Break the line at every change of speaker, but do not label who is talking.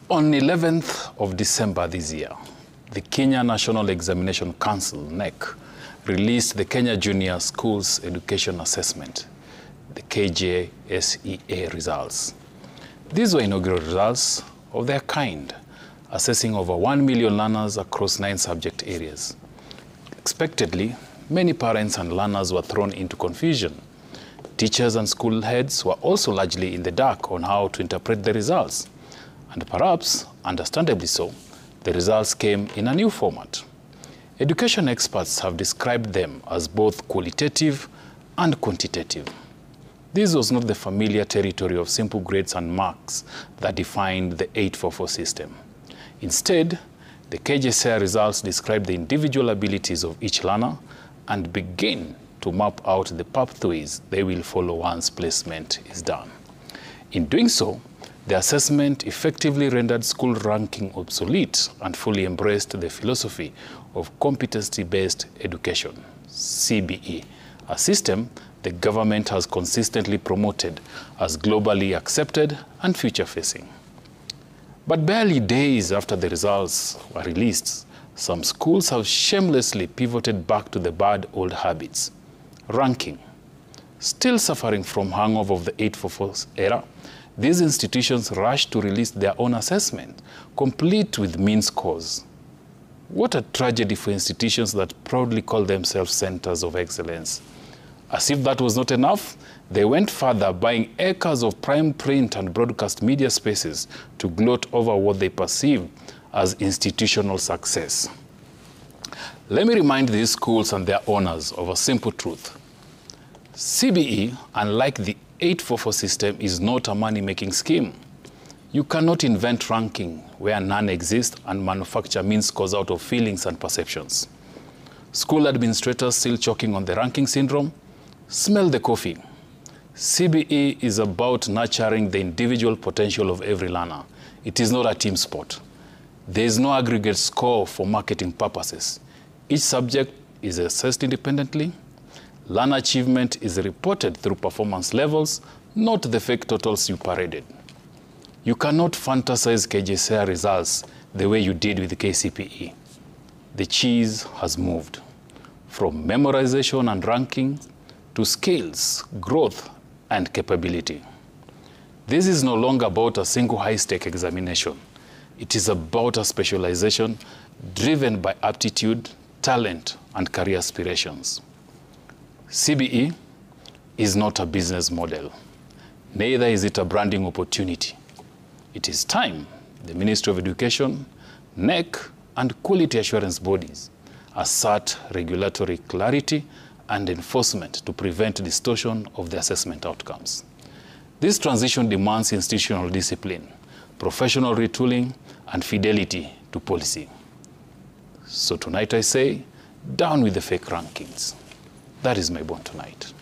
On 11th of December this year, the Kenya National Examination Council, NEC, released the Kenya Junior Schools Education Assessment, the KJSEA results. These were inaugural results of their kind, assessing over 1 million learners across 9 subject areas. Expectedly, many parents and learners were thrown into confusion. Teachers and school heads were also largely in the dark on how to interpret the results. And perhaps, understandably so, the results came in a new format. Education experts have described them as both qualitative and quantitative. This was not the familiar territory of simple grades and marks that defined the 844 system. Instead, the KJSEA results describe the individual abilities of each learner and begin to map out the pathways they will follow once placement is done. In doing so, the assessment effectively rendered school ranking obsolete and fully embraced the philosophy of competency-based education, CBE, a system the government has consistently promoted as globally accepted and future-facing. But barely days after the results were released, some schools have shamelessly pivoted back to the bad old habits. Ranking. Still suffering from hangover of the 844 era, these institutions rushed to release their own assessment, complete with mean scores. What a tragedy for institutions that proudly call themselves centers of excellence. As if that was not enough, they went further, buying acres of prime print and broadcast media spaces to gloat over what they perceive as institutional success. Let me remind these schools and their owners of a simple truth. CBE, unlike the 844 system, is not a money-making scheme. You cannot invent ranking where none exist and manufacture mean scores out of feelings and perceptions. School administrators still choking on the ranking syndrome? Smell the coffee. CBE is about nurturing the individual potential of every learner. It is not a team sport. There is no aggregate score for marketing purposes. Each subject is assessed independently. Learner achievement is reported through performance levels, not the fake totals you paraded. You cannot fantasize KJSEA results the way you did with the KCPE. The cheese has moved from memorization and ranking to skills, growth, and capability. This is no longer about a single high-stake examination. It is about a specialization driven by aptitude, talent, and career aspirations. CBE is not a business model. Neither is it a branding opportunity. It is time the Ministry of Education, NEC, and quality assurance bodies assert regulatory clarity and enforcement to prevent distortion of the assessment outcomes. This transition demands institutional discipline, professional retooling, and fidelity to policy. So tonight I say, down with the fake rankings. That is my bond tonight.